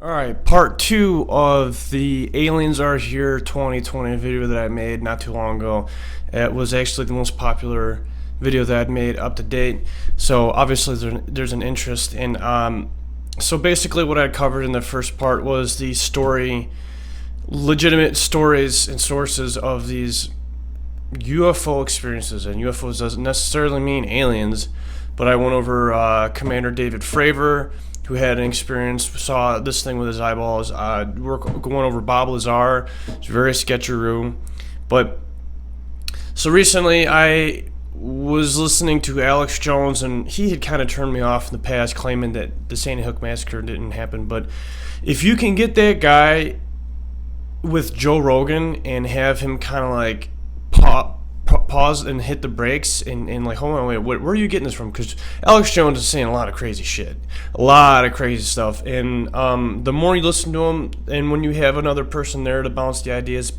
All right, part two of the Aliens Are Here 2020 video that I made not too long ago. It was actually the most popular video that I'd made up to date. So obviously there's an interest in. So basically, what I covered in the first part was the legitimate stories and sources of these UFO experiences. And UFOs doesn't necessarily mean aliens, but I went over Commander David Fravor, who had an experience, saw this thing with his eyeballs. We're going over Bob Lazar. It's a very sketchy room. But so recently I was listening to Alex Jones, and he had kind of turned me off in the past, claiming that the Sandy Hook Massacre didn't happen. But if you can get that guy with Joe Rogan and have him kind of like pause and hit the brakes and like, hold on, wait, where are you getting this from? Because Alex Jones is saying a lot of crazy shit, a lot of crazy stuff, and the more you listen to him, and when you have another person there to bounce the ideas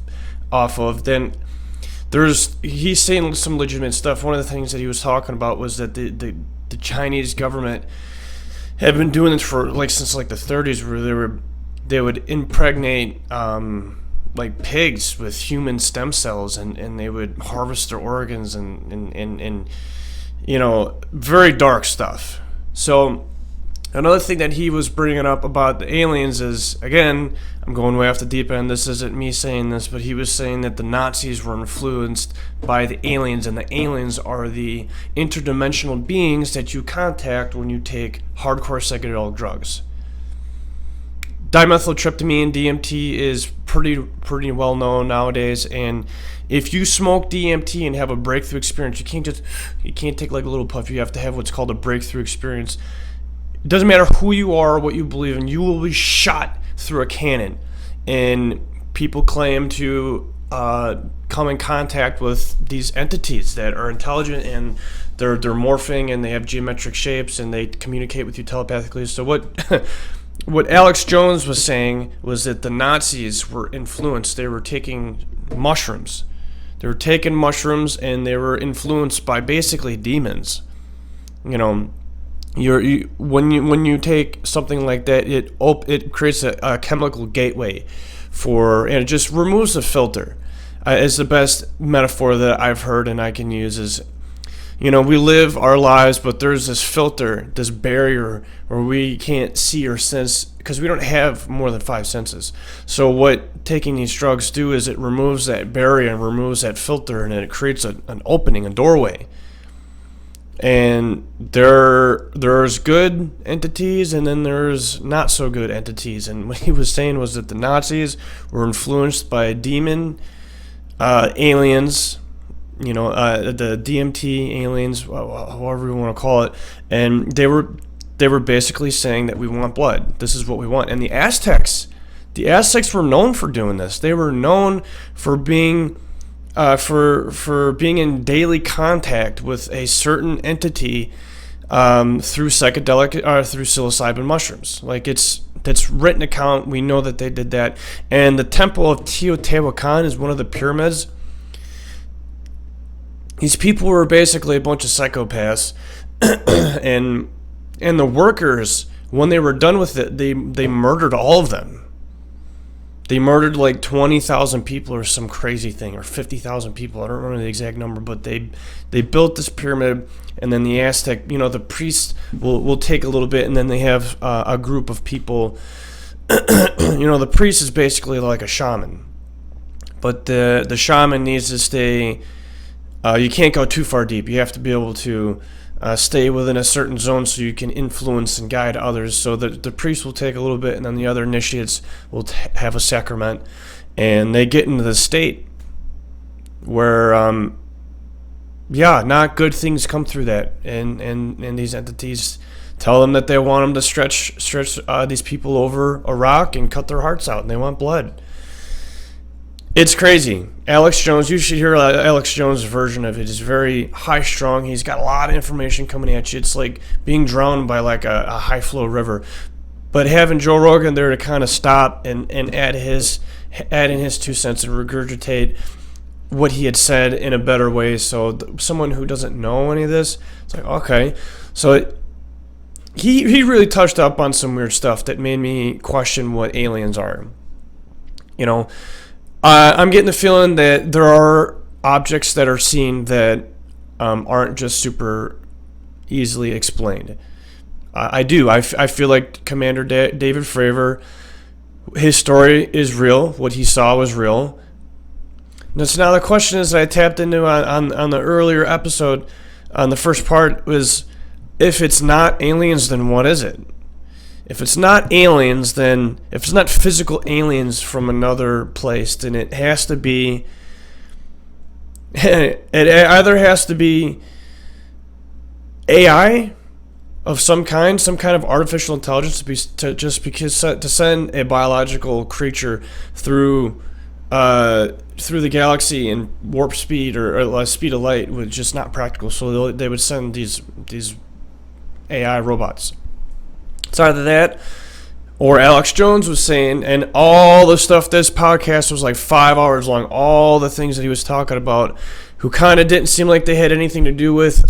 off of, then he's saying some legitimate stuff. One of the things that he was talking about was that the Chinese government had been doing this for since the 30s, where they would impregnate like pigs with human stem cells, and they would harvest their organs and very dark stuff. So another thing that he was bringing up about the aliens is, again, I'm going way off the deep end, this isn't me saying this, but he was saying that the Nazis were influenced by the aliens, and the aliens are the interdimensional beings that you contact when you take hardcore psychedelic drugs. Dimethyltryptamine, DMT, is pretty well known nowadays, and if you smoke DMT and have a breakthrough experience, you can't take like a little puff. You have to have what's called a breakthrough experience. It doesn't matter who you are or what you believe in, you will be shot through a cannon. And people claim to come in contact with these entities that are intelligent, and they're morphing, and they have geometric shapes, and they communicate with you telepathically. So what Alex Jones was saying was that the Nazis were influenced. They were taking mushrooms. They were taking mushrooms, and they were influenced by basically demons. When you take something like that, it creates a chemical gateway and it just removes the filter. It's the best metaphor that I've heard and I can use is, we live our lives, but there's this filter, this barrier where we can't see or sense because we don't have more than 5 senses. So what taking these drugs do is it removes that barrier and removes that filter, and it creates an opening, a doorway. And there's good entities, and then there's not so good entities. And what he was saying was that the Nazis were influenced by demon aliens, the DMT aliens, however you want to call it, and they were basically saying that we want blood. This is what we want. And the Aztecs were known for doing this. They were known for being for being in daily contact with a certain entity through through psilocybin mushrooms. That's written account. We know that they did that. And the Temple of Teotihuacan is one of the pyramids. These people were basically a bunch of psychopaths, and the workers, when they were done with it, they murdered all of them. They murdered like 20,000 people or some crazy thing, or 50,000 people. I don't remember the exact number, but they built this pyramid, and then the Aztec, the priests will take a little bit, and then they have a group of people. The priest is basically like a shaman, but the shaman needs to stay. You can't go too far deep. You have to be able to stay within a certain zone so you can influence and guide others. So the priest will take a little bit, and then the other initiates will have a sacrament, and they get into the state where, not good things come through that, and these entities tell them that they want them to stretch these people over a rock and cut their hearts out, and they want blood. It's crazy. Alex Jones, you should hear Alex Jones' version of it. It's very high-strung. He's got a lot of information coming at you. It's like being drowned by like a high-flow river. But having Joe Rogan there to kind of stop and add in his 2 cents and regurgitate what he had said in a better way. So someone who doesn't know any of this, it's like, okay. So he really touched up on some weird stuff that made me question what aliens are. You know, I'm getting the feeling that there are objects that are seen that aren't just super easily explained. I do. I feel like Commander David Fravor, his story is real. What he saw was real. So now the question is that I tapped into on the earlier episode, on the first part, was if it's not aliens, then what is it? If it's not aliens, then if it's not physical aliens from another place, then it has to be. It either has to be AI of some kind of artificial intelligence to send a biological creature through the galaxy in warp speed or speed of light, was just not practical. So they would send these AI robots. It's either that, or Alex Jones was saying, and all the stuff, this podcast was like 5 hours long, all the things that he was talking about, who kind of didn't seem like they had anything to do with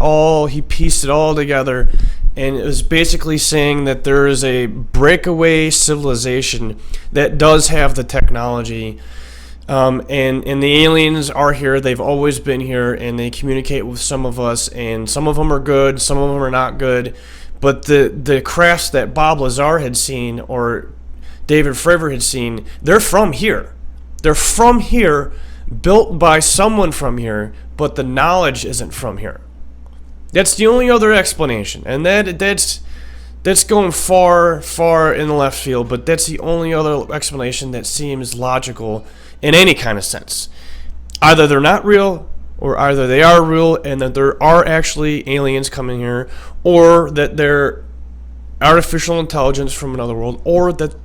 he pieced it all together, and it was basically saying that there is a breakaway civilization that does have the technology, and the aliens are here. They've always been here, and they communicate with some of us, and some of them are good, some of them are not good. But the crafts that Bob Lazar had seen or David Fravor had seen, they're from here. They're from here, built by someone from here, but the knowledge isn't from here. That's the only other explanation, and that's going far in the left field, but that's the only other explanation that seems logical in any kind of sense. Either they're not real, or either they are real and that there are actually aliens coming here, or that they're artificial intelligence from another world, or that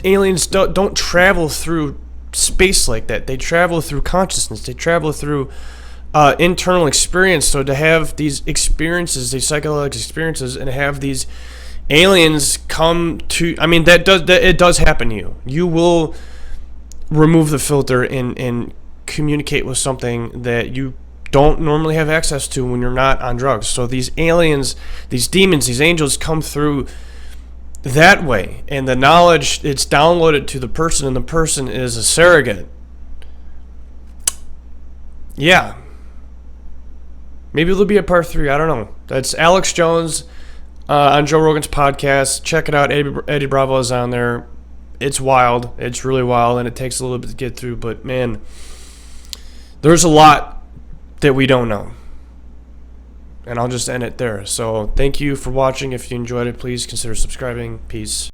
aliens don't travel through space like that. They travel through consciousness. They travel through internal experience. So to have these experiences, these psychedelic experiences, and have these aliens come to, I mean, it does happen to you. You will remove the filter and communicate with something that you don't normally have access to when you're not on drugs. So these aliens, these demons, these angels come through that way, and the knowledge, it's downloaded to the person, and the person is a surrogate. Yeah. Maybe there'll be a part 3. I don't know. That's Alex Jones on Joe Rogan's podcast. Check it out. Eddie Bravo is on there. It's wild. It's really wild, and it takes a little bit to get through, but man, there's a lot that we don't know. And I'll just end it there. So thank you for watching. If you enjoyed it, please consider subscribing. Peace.